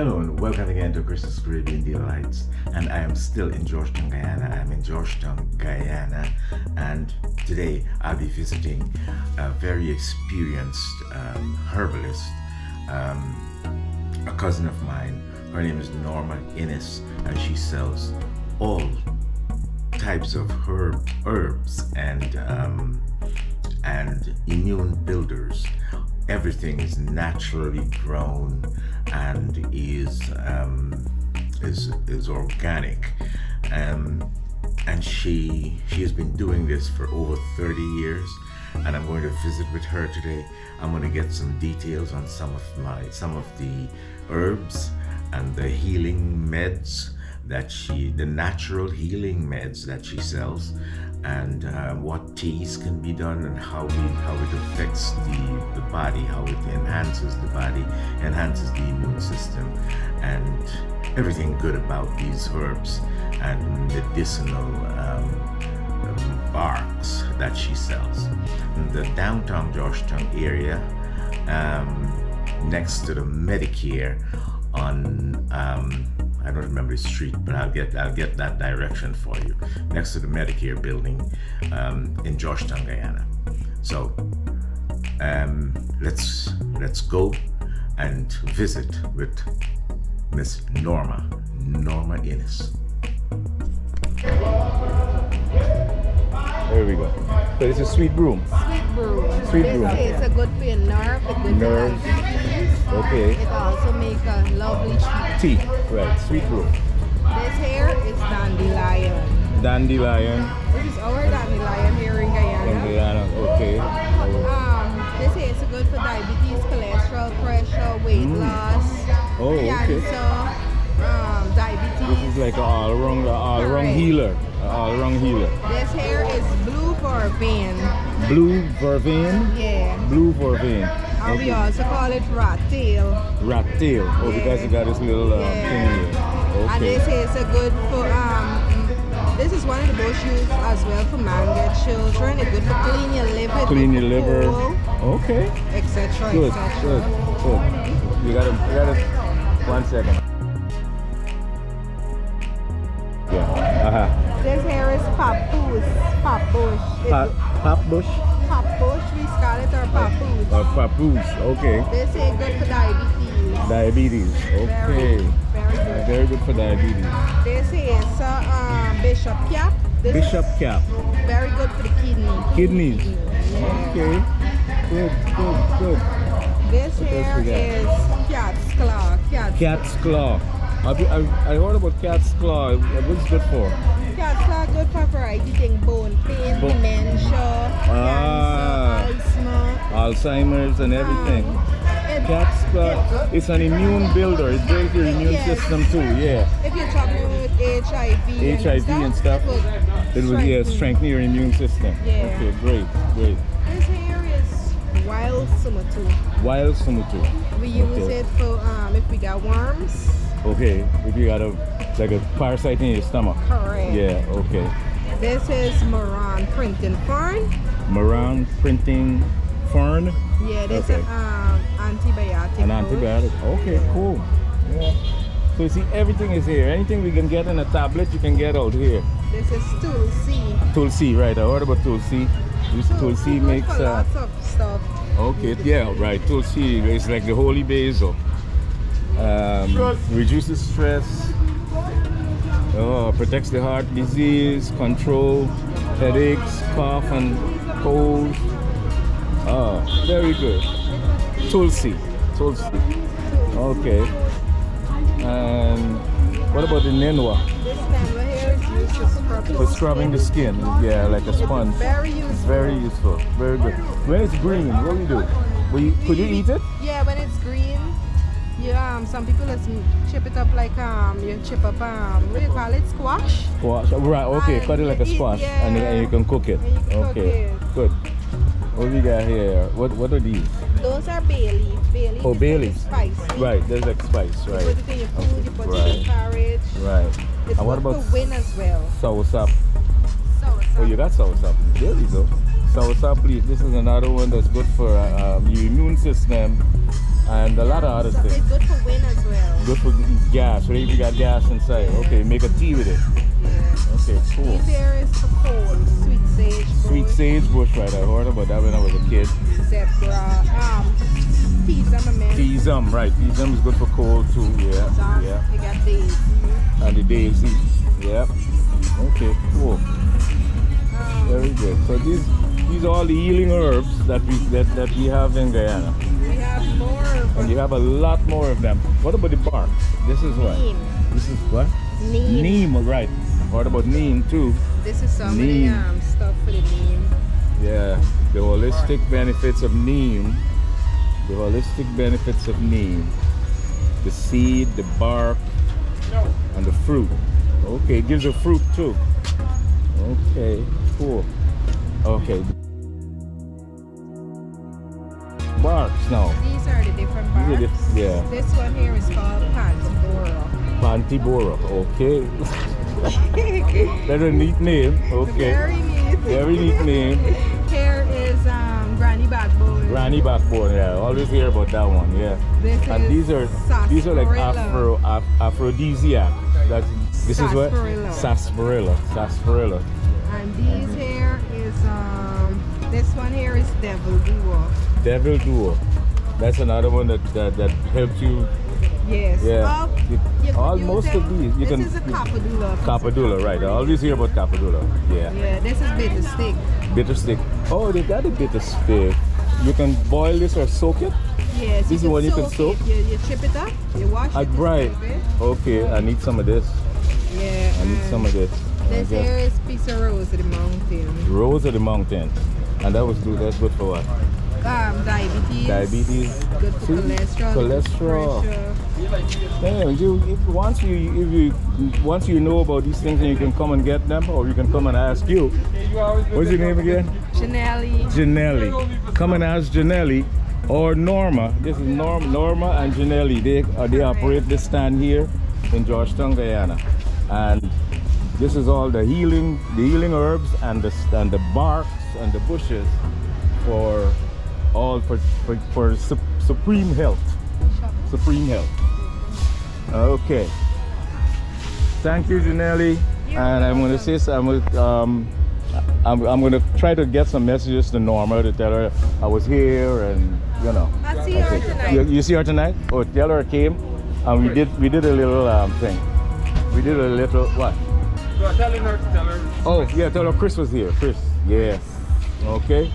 Hello and welcome again to Christmas Caribbean Delights, and I am still in Georgetown, Guyana. I'm in Georgetown, Guyana, and today I'll be visiting a very experienced herbalist, a cousin of mine. Her name is Norma Innes, and she sells all types of herbs and immune builders. Everything is naturally grown and is organic, and she has been doing this for over 30 years. And I'm going to visit with her today. I'm going to get some details on some of the herbs and the healing meds the natural healing meds that she sells, and what teas can be done, and how it affects the body, how it enhances the body, enhances the immune system, and everything good about these herbs and medicinal barks that she sells. In the downtown Georgetown area, next to the Medicare on I don't remember the street, but I'll get that direction for you. Next to the Medicare building in Georgetown, Guyana. So let's go and visit with Miss Norma Innes. There we go. So this is sweet broom. Sweet broom. It's a good for your nerve, a good Nerves. for diabetes. Okay. It also makes a lovely tea. Tea. Right. Sweet broom. This here is dandelion. Dandelion. This is our dandelion here in Guyana. Guyana. Okay. This here is good for diabetes, cholesterol, pressure, weight loss, Oh, okay. cancer, diabetes. This is like an all-around Correct. healer. All-around healer. This here is blue Vervain. Blue Vervain. Yeah. Blue Vervain. And we also call it rat tail. Rat tail. Oh, Yeah. because it got this little thing here. And Okay. this is a good for this is one of the most used as well for manga children. It's good for clean your liver, Clean your liver. etc. Okay. Good. etc. Good. Good. You gotta. 1 second. Yeah. This here is papoose. Papoose. Papbush Papoose, we call it or papoose. or papoose. Okay. This is good for diabetes. Diabetes. Okay. Very good. Very good for diabetes. This is bishop cap. This Bishop is cap. very good for the Kidneys. Yeah. Okay. Good. This What else here we got? is cat's claw. Cat's claw. I heard about cat's claw. What's it good for? Cat's claw good for variety thing, bone pain, dementia, cancer, Alzheimer's and everything. Cat's claw. It's an immune builder. It builds your immune Yes. system too. Yeah. If you're talking with HIV and stuff. It will strengthen your immune system. Yeah. Okay. Great. This here is wild sumatu. Wild sumutu. We use Okay. it for if we got worms. Okay. If you got a parasite in your stomach. Correct. Yeah. Okay. This is Moran printing fern. Moran printing fern. Yeah, this Okay. is antibiotic. An bush. antibiotic. Okay, cool. Yeah. So you see, everything is here. Anything we can get in a tablet, you can get out here. This is Tulsi. Tulsi, right? I heard about Tulsi. This Tulsi good makes. for lots of stuff. Okay, yeah, right. Tulsi is like the holy basil. Reduces stress. Protects the heart disease, control headaches, cough and cold. Very good. Tulsi. Okay. And what about the nenwa? This stemmer here is used to scrub For scrubbing the skin. Yeah, like a sponge. Very useful. Very useful. Very good. When it's green, what do you do? Could you eat it? Yeah, when it's green, you some people just chip it up like you chip up what do you call it? Squash. Squash. Right. Okay. And Cut it like a you eat- squash, yeah. and you can cook it. And you can cook Okay. it. Good. What we got here? What are these? Those are bay leaf. Bay leaf Oh, is bay like leaf. spicy. Right. There's like spice. You Right. put it in your food, you put it in Right. porridge. Right. It's And what good about for wind as well. soursop? Soursop. Oh, you got soursop. There we go. Soursop leaf. This is another one that's good for your immune system and a lot of other So things. it's good for wind as well. Good for gas, right? If you got gas inside. Okay, make a tea with it. Yeah. Okay, cool. This here is for cold. Sweet sage. Sweet bush, sage bush, right? I heard about that when I was a kid. Zebra. Tism, man. Tism, right? Tism is good for cold too. Yeah, Some, yeah. You got daisy. And the daisy. Yep. Okay, cool. Very good. So these are all the healing herbs that we have in Guyana. We have more. And you have a lot more of them. What about the bark? This is what? Neem. This is what? Neem. Neem, right. What about neem too? This is some Neem. of the stuff for the neem. Yeah, the holistic benefits of neem. The holistic benefits of neem. The seed, the bark, and the fruit. Okay, it gives a fruit too. Okay, cool. Okay. Barks now. These are the different barks. Yeah. This one here is called Pantibora. Okay. That's a neat name. Okay. Very neat. Very neat name. Here is Granny Backbone. Granny backbone, yeah. Always hear about that one, yeah. This And is these are like Sarsaparilla. Aphrodisiac. This is what? Sarsaparilla. Sarsaparilla. And these here is this one here is Devil Doer. Devil Doer. That's another one that helps you. Yes. Yeah. Most of these you this can. is a Capitula. Capitula, right? I always hear about Capitula. Yeah. Yeah, this is bitter stick. Bitter stick. Oh, they got a bitter stick. You can boil this or soak it. Yes. This is one you can soak? it. You chip it up. You wash it. Right. soak it. Okay, I need some of this. Yeah. I need some of this. This Okay. here is piece of rose of the mountain. Rose of the mountain. And that's good for what? Diabetes. Diabetes. Good for See? cholesterol. Cholesterol. Pressure. Yeah, once you know about these things, and you can come and get them, or you can come and ask you. What's your name again? Janelli. Janelli. Come and ask Janelli or Norma. This is Norma and Janelli. They operate this stand here in Georgetown, Guyana, and this is all the healing herbs and the barks and the bushes for supreme health. Supreme health. Okay. Thank you, Janelli. And I'm going to say I'm going to try to get some messages to Norma to tell her I was here, and you know. I see her tonight. You see her tonight? Oh, tell her I came. And we did a little thing. We did a little what? So tell her. Oh yeah, tell her Chris was here. Chris. Yeah. Okay.